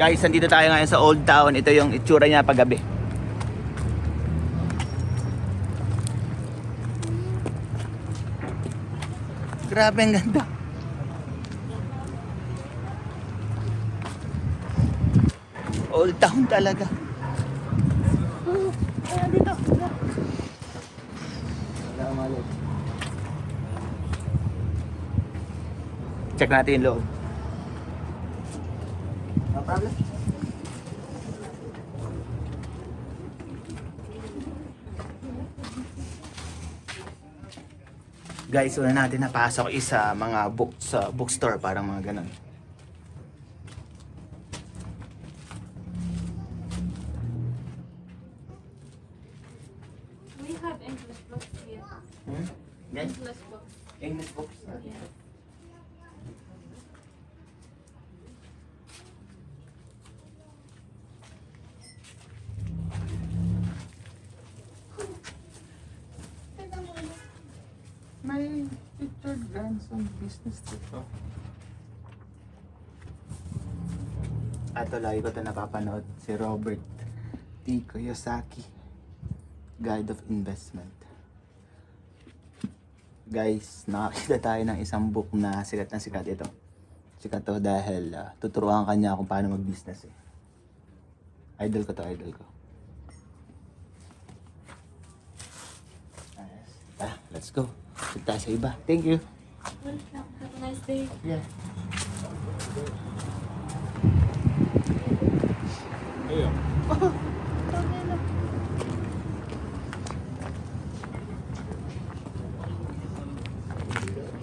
Guys, nandito tayo ngayon sa Old Town. Ito yung itsura niya paggabi. Grabe, ang ganda. Old Town talaga. Ayan dito. Check natin yung loob. No problem. Guys, una natin napasok isa mga bookstore, parang mga ganun. We have English books here. Yes? English books. English books. Yeah. May Richard Branson business dito. Ato lagi ko ito napapanood. Si Robert T. Kiyosaki. Guide of Investment. Guys, nakakita tayo ng isang book na sikat ito. Sikat to dahil tuturuan kanya kung paano mag-business eh. Idol ko to, idol ko. Ayos. Tara, let's go. Sit tayo sa iba. Thank you. Welcome. Have a nice day. Yeah.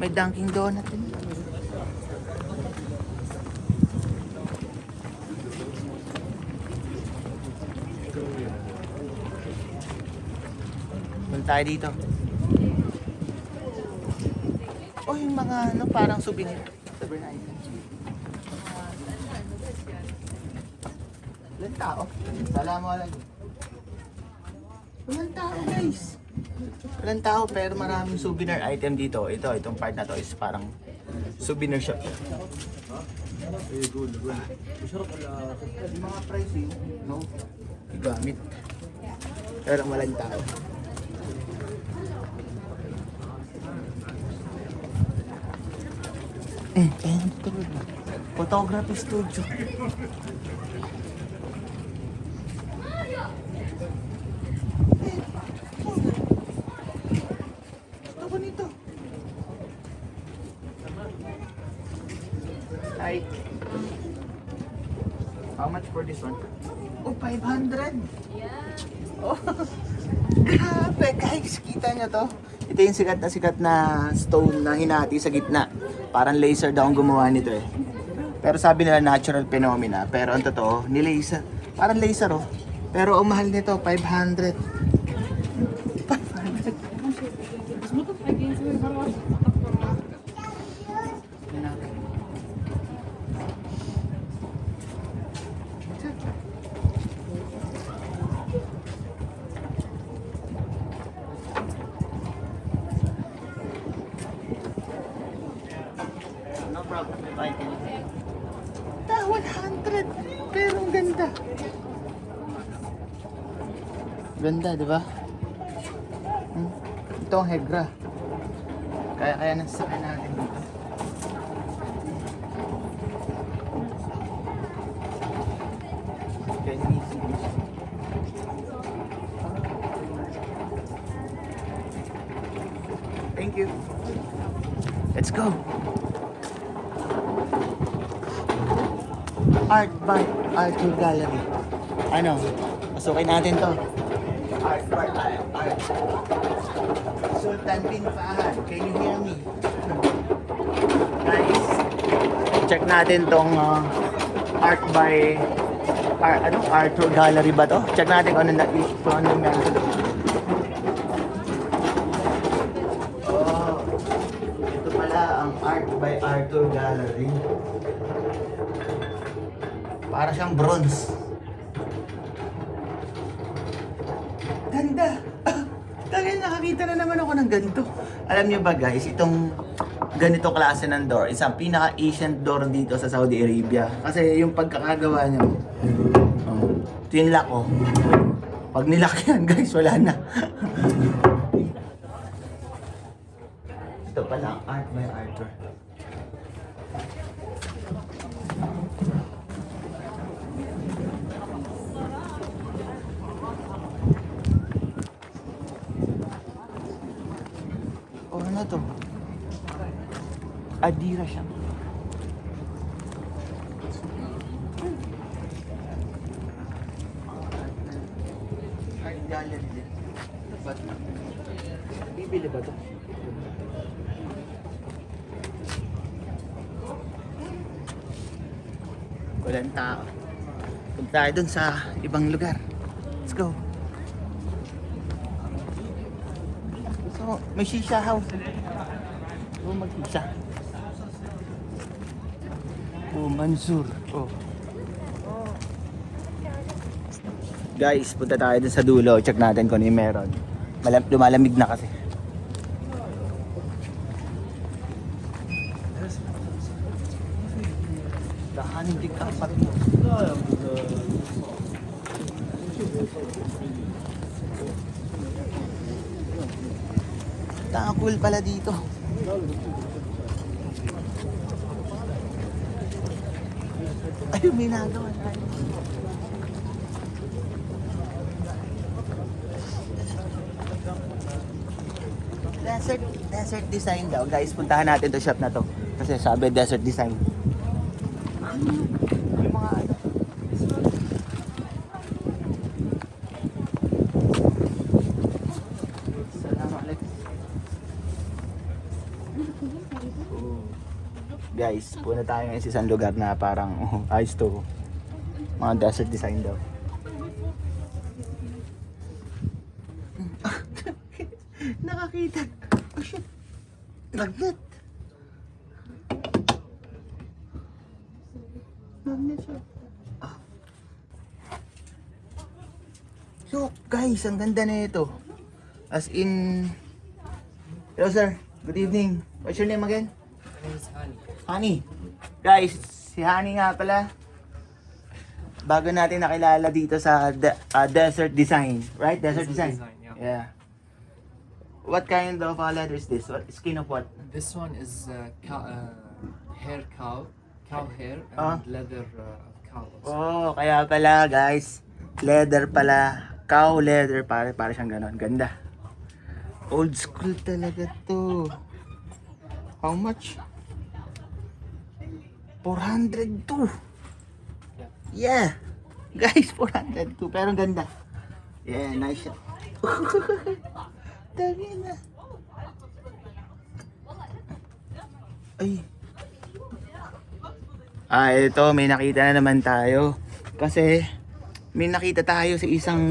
May Dunkin' Donut din. Punta tayo dito. Oh, yung mga ano, parang souvenir. Souvenir items. Walang tao. Assalamualaikum. Walang tao, guys. Walang tao pero maraming souvenir item dito. Itong part na to is parang souvenir shop. Yung mga price eh, no? Igamit. Pero walang tao. Ayan dito. Photography studio. Gusto ko nito. Hi. How much for this one? Oh, 500. Yeah. Oh, grabe guys, kita nyo to. Ito yung sikat na stone na hinati sa gitna. Parang laser daw ang gumawa nito eh. Pero sabi nila natural phenomena. Pero ang totoo, ni-laser. Parang laser oh. Pero ang mahal nito, 500. 500. No problem if I can. 100. Pero ang ganda. Ganda, di ba? Ito ang Hegra. Kaya nasakay natin dito. Thank you. Let's go. Art by Arthur Gallery. Ano? Pasukin natin to. Art by Art. Sultan bin Fahad. Can you hear me? Guys, check natin tong Art by Arthur Gallery ba to? Check natin kung ano meron sa loob. Oh, ito pala ang Art by Arthur Gallery. Para siyang bronze. Ganda. Dahil nakakita na naman ako ng ganito. Alam niyo ba guys, itong ganito klase ng door. Isang pinaka-ancient door dito sa Saudi Arabia. Kasi yung pagkakagawa niya, tinlock oh. Pag nilock yan guys, wala na. Ito pala, art by Arthur. Oh, ano to? Adira siya. Art gallery din. Ba't? Bibili ba to? Walang tao. Punta tayo dun sa ibang lugar. Let's go. So, may shisha house. Oh, mag-shisha. Oh, Mansur. Oh. Guys, punta tayo dun sa dulo. Check natin kung ano yung meron. Lumalamig na kasi. Dahanin din kapat mo. Cool pala dito. Ayun, may nagawa tayo. Desert design daw. Guys, puntahan natin to shop na to. Kasi sabi desert design. Yung mga ano. Assalamualaikum. Guys, punta tayo ngayon sa isang lugar na parang ayos to. Mga desert design daw. Nakakita. Oh shit. Magnet. Magnet siya. Look guys, ang ganda na ito. As in... Hello sir, good evening. What's your name again? My name is Hani. Honey. Guys, si Honey nga pala. Bago natin nakilala dito sa Desert Design. Right? Desert Design. Yeah. What kind of leather is this? What skin of what? This one is hair cow hair and Ah. leather of cow. Oh, kaya pala guys. Leather pala. Cow leather. Para siyang ganon. Ganda. Old school talaga to. How much? 402. Yeah. Guys, 402. Pero ganda. Yeah, nice shot. Dami na. Ay. Ito, may nakita na naman tayo. Kasi, may nakita tayo sa isang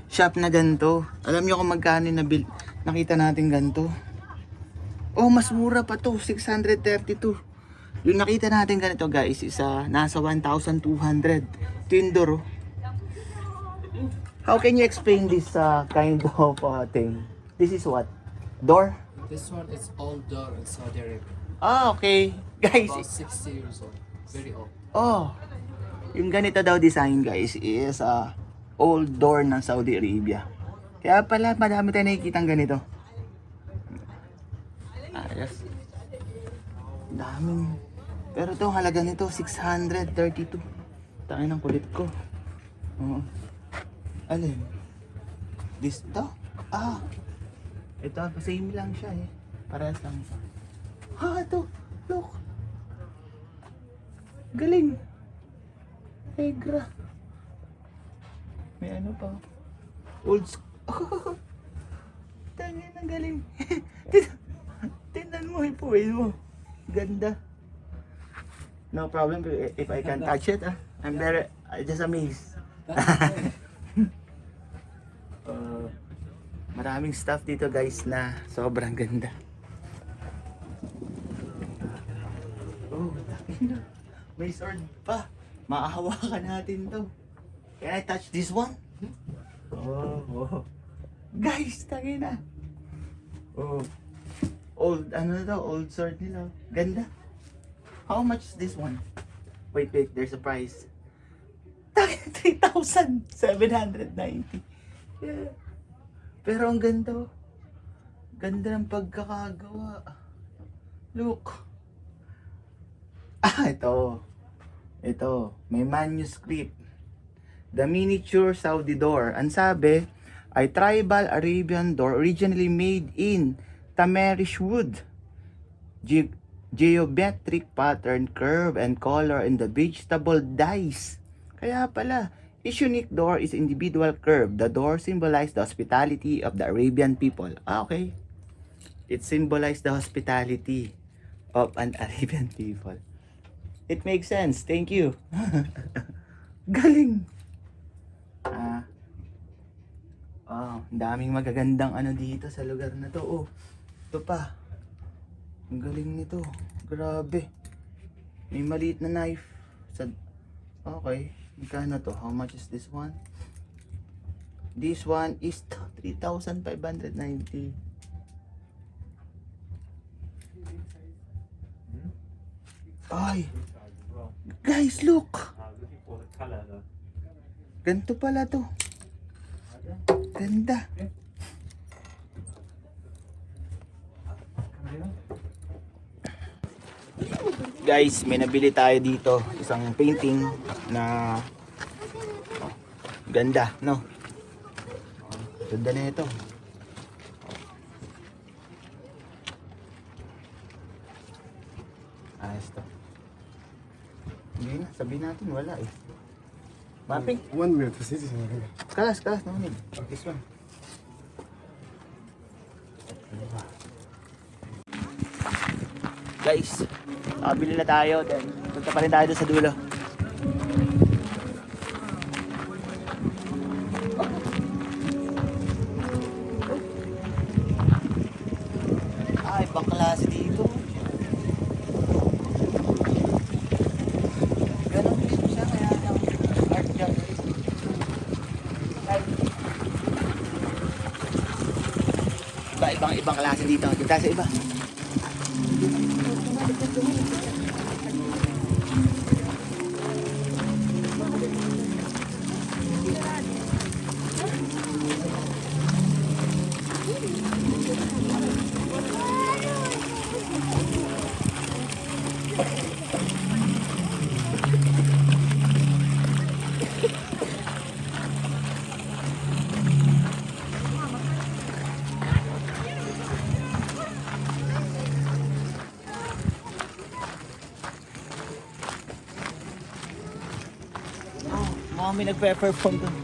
shop na ganito. Alam nyo kung magkano nakita natin ganito? Oh, mas mura pa to. 632. Yung nakita natin ganito guys, nasa 1,200. Ito yung door, oh. How can you explain this kind of thing? This is what? Door? This one is old door in Saudi Arabia. Ah, okay. Guys, About 60 years old. Very old. oh. Yung ganito daw design guys is old door ng Saudi Arabia. Kaya pala madami tayong nakikitang ganito. Yes. Daming. Pero ito halaga nito 632. Tayo ng kulit ko. Oo. Alin? This to? Ah. Ito, same lang siya eh. Parehas lang siya. Ha, ito. Look. Galing. Tegra. May ano pa. Old school. Tangin ang galing. Tingnan mo, ipuin mo. Ganda. No problem if I can touch it. I'm very, just amazed. Maraming stuff dito guys na sobrang ganda. Oh, may sword pa. Maahawakan natin to. Can I touch this one? Oh. Guys, tangin na. Oh. Old, ano na to, old sword nila. Ganda. How much is this one? Wait, there's a price. 3,790. Yeah. Pero ang ganda, oh. Ganda ng pagkakagawa. Look. Ito. Ito. May manuscript. The miniature Saudi door. Ang sabi, ay tribal Arabian door originally made in Tamarish wood. Geometric pattern, curve, and color in the vegetable dyes. Kaya pala, each unique door is individual curve. The door symbolizes the hospitality of the Arabian people. Okay. It symbolizes the hospitality of an Arabian people. It makes sense. Thank you. Galing. Ang daming magagandang ano dito sa lugar na to. Oh, ito pa. Ang galing nito. Grabe. May maliit na knife. Okay. Magkano to? How much is this one? This one is 3,590. Ay! Guys, look! Ganito pala to. Ganda. Guys, may nabili tayo dito. Isang painting na ganda, no? Ganda na ito. Ayos to. Hindi na, sabihin natin wala eh. Mapping? One minute, this is Kalas, no need. This one. Guys, nakabili na tayo. Then, punta pa rin tayo doon sa dulo. Ibang klase dito. Ganun din siya, kaya lang art gallery. Ibang klase dito. Dito tayo sa iba. Mukhang may nagpe-perform doon.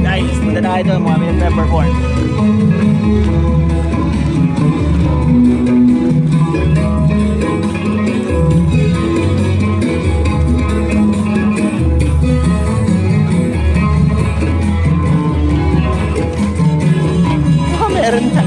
Guys, punta tayo doon. Mukhang may nagpe-perform. Meron na.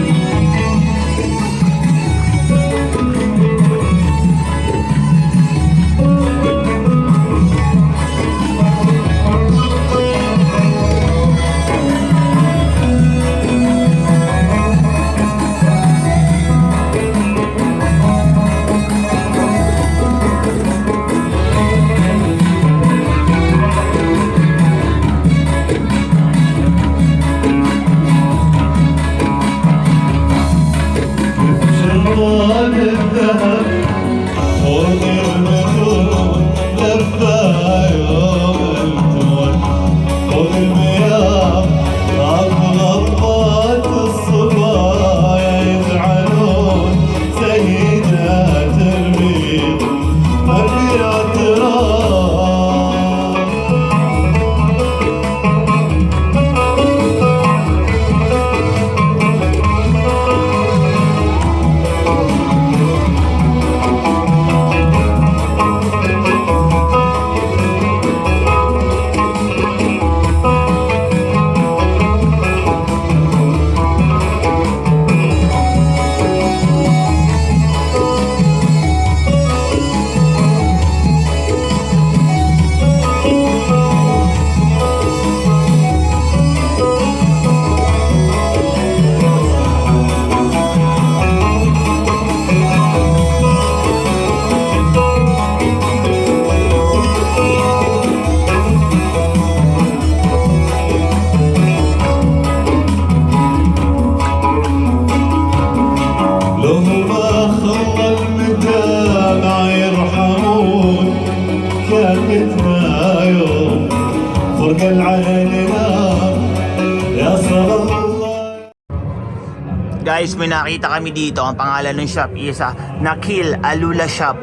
Guys, may nakita kami dito. Ang pangalan ng shop is Nakil Alula Shop.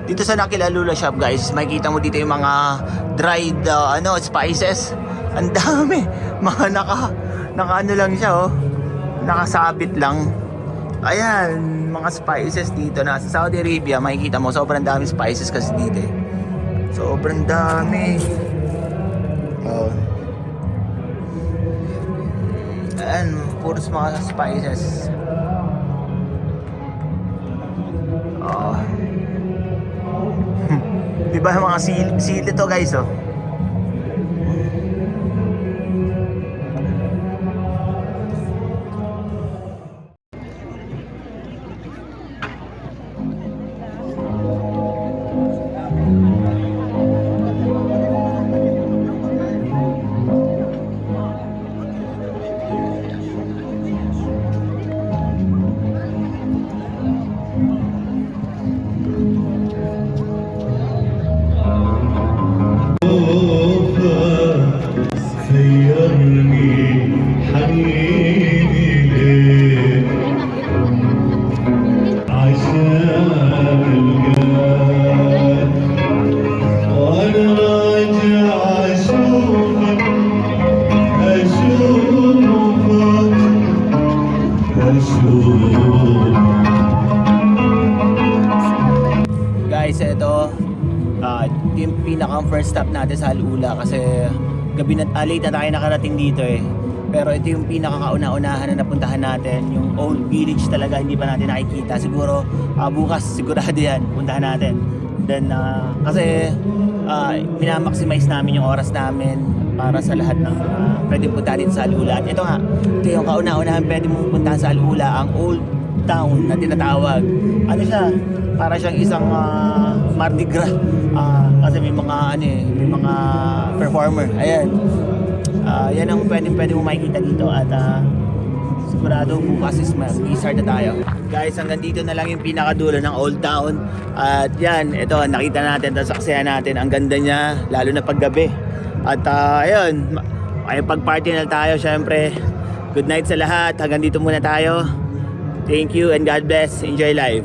Dito sa Nakil Alula Shop, guys, makikita mo dito yung mga dried spices. Ang dami. Mga naka ano lang siya, oh. Nakasabit lang. Ayan, mga spices dito na sa Saudi Arabia. Makikita mo, sobrang dami spices kasi dito, eh. Sobrang dami. Oh. Ayan, puros mga spices. Oh. Diba mga sili to, guys, oh. Guys, ito yung pinaka first stop natin sa Al-Ula kasi gabi na late na tayo nakarating dito, eh. Pero ito yung pinaka kauna-unahan na napuntahan natin, yung old village talaga, hindi pa natin nakikita. Siguro bukas sigurado yan, puntahan natin. Then kasi minamaximize namin yung oras namin para sa lahat ng pwedeng puntahan dito sa Al-Ula. At ito nga, ito yung kauna-unahan pwede mong puntahan sa Al-Ula, ang Old Town na tinatawag. Ano siya? Para siyang isang Mardi Gras. Kasi may mga may mga performer. Ayan. Yan ang pwede mo makikita dito at sigurado bukas is mag-start na tayo. Guys, hanggang dito na lang yung pinakadulo ng Old Town. At yan, ito nakita natin, saksihan natin. Ang ganda niya, lalo na paggabi. At ayun, ay pag-party na tayo syempre. Good night sa lahat. Hanggang dito muna tayo. Thank you and God bless. Enjoy life.